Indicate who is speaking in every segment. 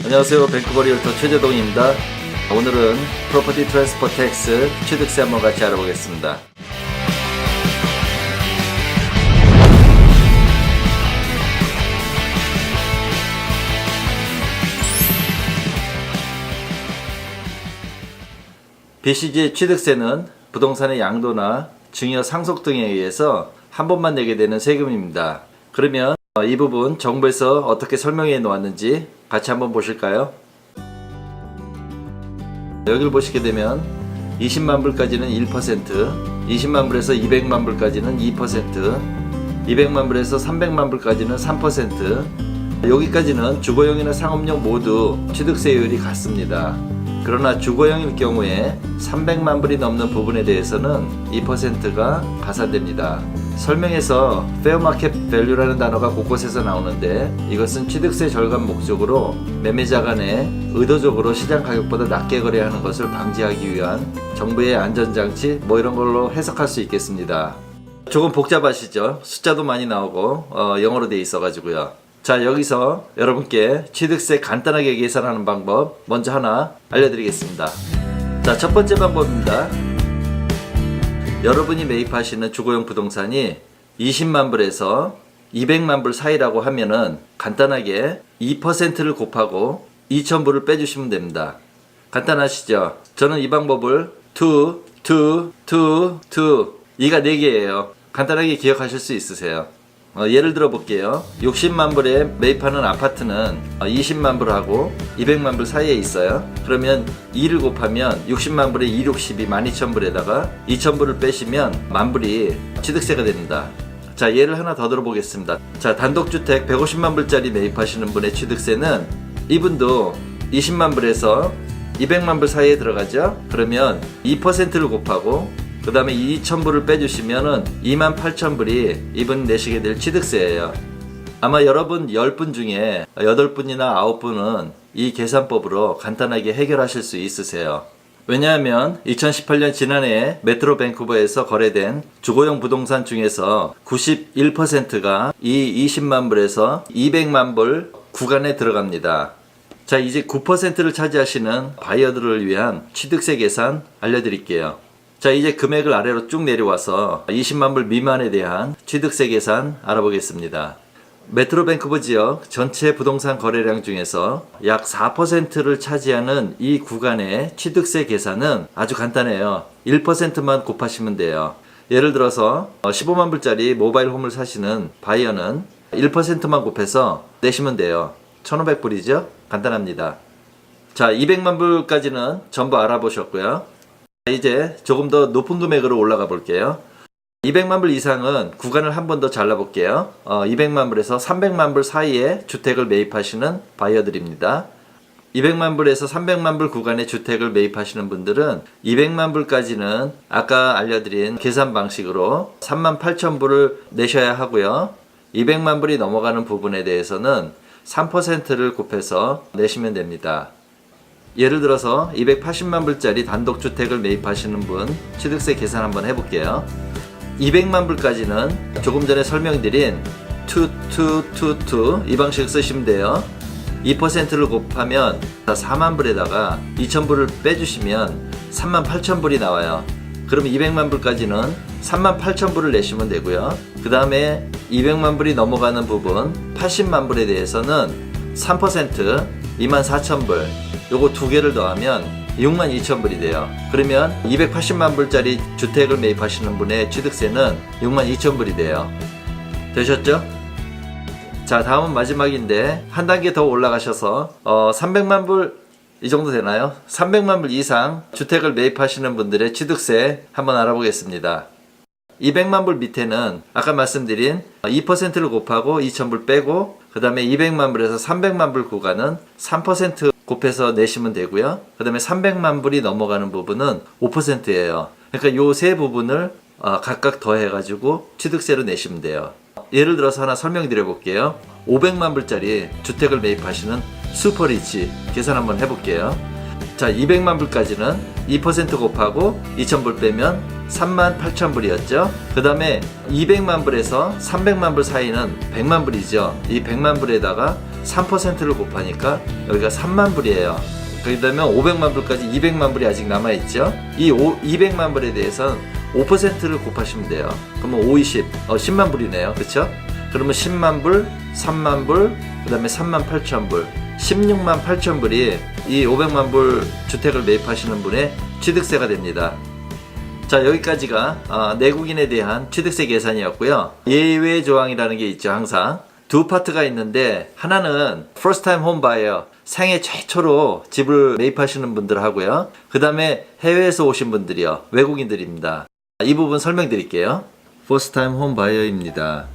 Speaker 1: 안녕하세요. 밴쿠버 리얼터 최재동입니다. 오늘은 프로퍼티 트랜스퍼 텍스 취득세 한번 같이 알아보겠습니다. BCG 취득세는 부동산의 양도나 증여 상속 등에 의해서 한 번만 내게 되는 세금입니다. 그러면 이 부분 정부에서 어떻게 설명해 놓았는지 같이 한번 보실까요? 여기를 보시게 되면 20만 불까지는 1%, 20만 불에서 200만 불까지는 2%, 200만 불에서 300만 불까지는 3%, 여기까지는 주거용이나 상업용 모두 취득세율이 같습니다. 그러나 주거용일 경우에 300만 불이 넘는 부분에 대해서는 2%가 가산됩니다. 설명에서 페어 마켓 밸류라는 단어가 곳곳에서 나오는데, 이것은 취득세 절감 목적으로 매매자 간에 의도적으로 시장 가격보다 낮게 거래하는 것을 방지하기 위한 정부의 안전장치 이런 걸로 해석할 수 있겠습니다. 조금 복잡하시죠? 숫자도 많이 나오고 영어로 돼 있어 가지고요. 자, 여기서 여러분께 취득세 간단하게 계산하는 방법 먼저 하나 알려드리겠습니다. 자, 첫 번째 방법입니다. 여러분이 매입하시는 주거용 부동산이 20만 불에서 200만 불 사이라고 하면은 간단하게 2%를 곱하고 2,000불을 빼주시면 됩니다. 간단하시죠? 저는 이 방법을 2, 2가 4개예요. 간단하게 기억하실 수 있으세요? 예를 들어 볼게요. 60만 불에 매입하는 아파트는 20만 불하고 200만 불 사이에 있어요. 그러면 2를 곱하면 60만 불에 2, 62, 12,000불에다가 2,000불을 빼시면 만불이 취득세가 됩니다. 자, 예를 하나 더 들어보겠습니다. 자, 단독주택 150만 불짜리 매입하시는 분의 취득세는 이분도 20만 불에서 200만 불 사이에 들어가죠. 그러면 2%를 곱하고 그 다음에 2,000불을 빼주시면은 28,000불이 이분 내시게 될 취득세예요. 아마 여러분 10분 중에 8분이나 9분은 이 계산법으로 간단하게 해결하실 수 있으세요. 왜냐하면 2018년 지난해 메트로 밴쿠버에서 거래된 주거용 부동산 중에서 91%가 이 20만 불에서 200만 불 구간에 들어갑니다. 자, 이제 9%를 차지하시는 바이어들을 위한 취득세 계산 알려드릴게요. 자, 이제 금액을 아래로 쭉 내려와서 20만 불 미만에 대한 취득세 계산 알아보겠습니다. 메트로 밴쿠버 지역 전체 부동산 거래량 중에서 약 4%를 차지하는 이 구간의 취득세 계산은 아주 간단해요. 1%만 곱하시면 돼요. 예를 들어서 15만 불짜리 모바일 홈을 사시는 바이어는 1%만 곱해서 내시면 돼요. 1,500불이죠? 간단합니다. 자, 200만 불까지는 전부 알아보셨고요. 이제 조금 더 높은 금액으로 올라가 볼게요. 200만 불 이상은 구간을 한 번 더 잘라 볼게요. 200만 불에서 300만 불 사이에 주택을 매입하시는 바이어들입니다. 200만 불에서 300만 불 구간의 주택을 매입하시는 분들은 200만 불까지는 아까 알려드린 계산 방식으로 38,000불을 내셔야 하고요. 200만 불이 넘어가는 부분에 대해서는 3%를 곱해서 내시면 됩니다. 예를 들어서 280만 불짜리 단독주택을 매입하시는 분 취득세 계산 한번 해볼게요. 200만 불까지는 조금 전에 설명드린 2 이 방식 쓰시면 돼요. 2%를 곱하면 4만 불에다가 2,000불을 빼주시면 38,000불이 나와요. 그럼 200만 불까지는 38,000불을 내시면 되고요. 그 다음에 200만 불이 넘어가는 부분 80만 불에 대해서는 3% 24,000불 요거 두 개를 더하면 62,000불이 돼요. 그러면 280만 불짜리 주택을 매입하시는 분의 취득세는 62,000불이 돼요. 되셨죠? 자, 다음은 마지막인데 한 단계 더 올라가셔서 300만 불 이 정도 되나요? 300만 불 이상 주택을 매입하시는 분들의 취득세 한번 알아보겠습니다. 200만 불 밑에는 아까 말씀드린 2%를 곱하고 2,000불 빼고 그 다음에 200만 불에서 300만 불 구간은 3% 곱해서 내시면 되고요. 그 다음에 300만 불이 넘어가는 부분은 5%예요. 그러니까 요 세 부분을 각각 더해가지고 취득세로 내시면 돼요. 예를 들어서 하나 설명드려 볼게요. 500만 불짜리 주택을 매입하시는 슈퍼리치 계산 한번 해볼게요. 자, 200만 불까지는 2% 곱하고 2,000불 빼면 38,000불이었죠. 그 다음에 200만 불에서 300만 불 사이는 100만 불이죠. 이 100만 불에다가 3%를 곱하니까 여기가 3만 불이에요. 그러면 500만 불까지 200만 불이 아직 남아있죠. 이 200만 불에 대해서는 5%를 곱하시면 돼요. 그러면 5, 20, 10만 불이네요. 그쵸? 그러면 10만 불, 3만 불, 그 다음에 3만 8천 불, 16만 8천 불이 이 500만 불 주택을 매입하시는 분의 취득세가 됩니다. 자, 여기까지가 내국인에 대한 취득세 계산이었고요. 예외 조항이라는 게 있죠. 항상 두 파트가 있는데, 하나는 first time home buyer, 생애 최초로 집을 매입하시는 분들 하고요. 그 다음에 해외에서 오신 분들이요, 외국인들입니다. 이 부분 설명드릴게요. first time home buyer입니다.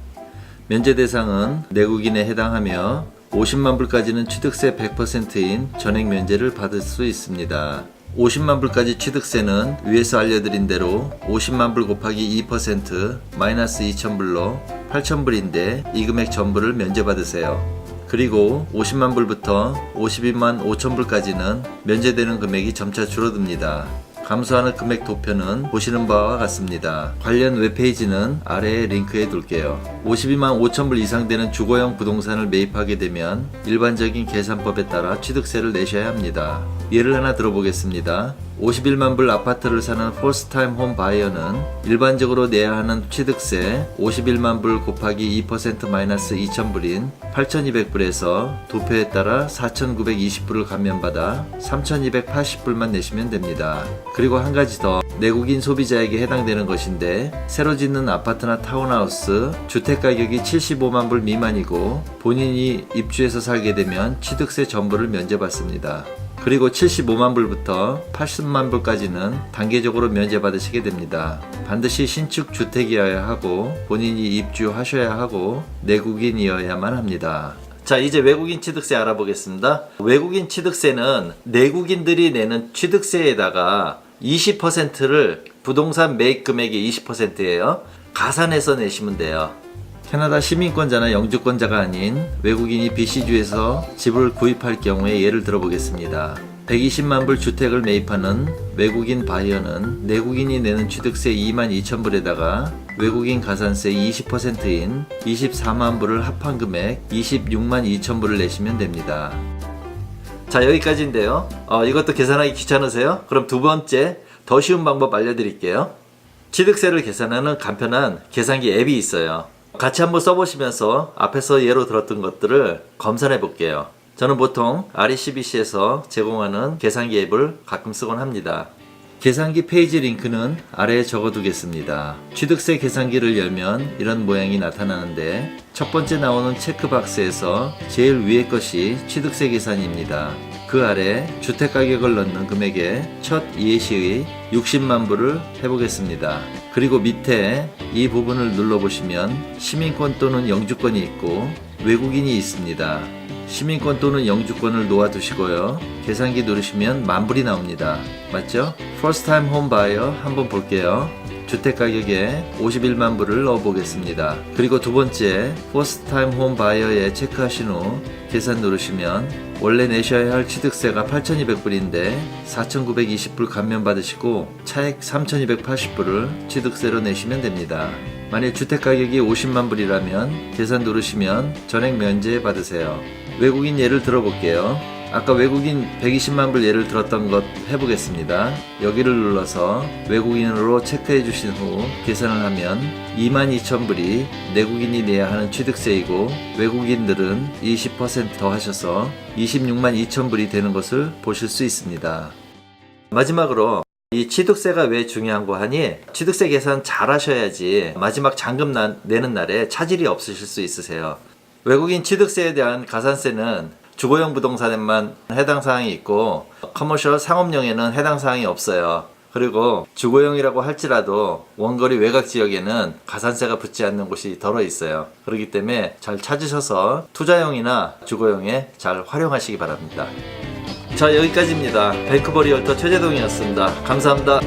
Speaker 1: 면제 대상은 내국인에 해당하며 50만 불까지는 취득세 100%인 전액 면제를 받을 수 있습니다. 50만 불까지 취득세는 위에서 알려드린 대로 50만 불 곱하기 2% 마이너스 2천 불로 8천 불인데 이 금액 전부를 면제받으세요. 그리고 50만 불부터 52만 5천 불까지는 면제되는 금액이 점차 줄어듭니다. 감소하는 금액 도표는 보시는 바와 같습니다. 관련 웹페이지는 아래에 링크해 둘게요. 52만 5천 불 이상 되는 주거용 부동산을 매입하게 되면 일반적인 계산법에 따라 취득세를 내셔야 합니다. 예를 하나 들어보겠습니다. 51만 불 아파트를 사는 first time home buyer는 일반적으로 내야 하는 취득세 51만 불 곱하기 2% 마이너스 2천 불인 8,200불에서 도표에 따라 4,920불을 감면받아 3,280불만 내시면 됩니다. 그리고 한 가지 더, 내국인 소비자에게 해당되는 것인데, 새로 짓는 아파트나 타운하우스 주택 가격이 75만 불 미만이고 본인이 입주해서 살게 되면 취득세 전부를 면제받습니다. 그리고 75만 불부터 80만 불까지는 단계적으로 면제받으시게 됩니다. 반드시 신축 주택이어야 하고 본인이 입주하셔야 하고 내국인이어야만 합니다. 자, 이제 외국인 취득세 알아보겠습니다. 외국인 취득세는 내국인들이 내는 취득세에다가 20%를 부동산 매입 금액의 20%예요. 가산해서 내시면 돼요. 캐나다 시민권자나 영주권자가 아닌 외국인이 BC주에서 집을 구입할 경우에 예를 들어보겠습니다. 120만 불 주택을 매입하는 외국인 바이어는 내국인이 내는 취득세 2만 2천 불에다가 외국인 가산세 20%인 24만 불을 합한 금액 26만 2천 불을 내시면 됩니다. 자, 여기까지인데요. 이것도 계산하기 귀찮으세요? 그럼 두 번째, 더 쉬운 방법 알려드릴게요. 취득세를 계산하는 간편한 계산기 앱이 있어요. 같이 한번 써보시면서 앞에서 예로 들었던 것들을 검사해 볼게요. 저는 보통 RECBC에서 제공하는 계산기 앱을 가끔 쓰곤 합니다. 계산기 페이지 링크는 아래에 적어두겠습니다. 취득세 계산기를 열면 이런 모양이 나타나는데, 첫 번째 나오는 체크박스에서 제일 위에 것이 취득세 계산입니다. 그 아래 주택가격을 넣는 금액의 첫 예시의 60만 불을 해보겠습니다. 그리고 밑에 이 부분을 눌러보시면 시민권 또는 영주권이 있고 외국인이 있습니다. 시민권 또는 영주권을 놓아두시고요. 계산기 누르시면 만불이 나옵니다. 맞죠? First time home buyer 한번 볼게요. 주택가격에 51만 불을 넣어보겠습니다. 그리고 두 번째 First time home buyer에 체크하신 후 계산 누르시면 원래 내셔야 할 취득세가 8,200불인데 4,920불 감면받으시고 차액 3,280불을 취득세로 내시면 됩니다. 만일 주택가격이 50만 불이라면 계산 누르시면 전액 면제 받으세요. 외국인 예를 들어볼게요. 아까 외국인 120만 불 예를 들었던 것 해보겠습니다. 여기를 눌러서 외국인으로 체크해 주신 후 계산을 하면 22,000불이 내국인이 내야 하는 취득세이고 외국인들은 20% 더 하셔서 26만 2천불이 되는 것을 보실 수 있습니다. 마지막으로 이 취득세가 왜 중요한 거 하니, 취득세 계산 잘 하셔야지 마지막 잔금 내는 날에 차질이 없으실 수 있으세요. 외국인 취득세에 대한 가산세는 주거용 부동산에만 해당 사항이 있고 커머셜 상업용에는 해당 사항이 없어요. 그리고 주거용이라고 할지라도 원거리 외곽 지역에는 가산세가 붙지 않는 곳이 덜어 있어요. 그렇기 때문에 잘 찾으셔서 투자용이나 주거용에 잘 활용하시기 바랍니다. 자, 여기까지입니다. 밴쿠버 리얼터 최재동이었습니다. 감사합니다.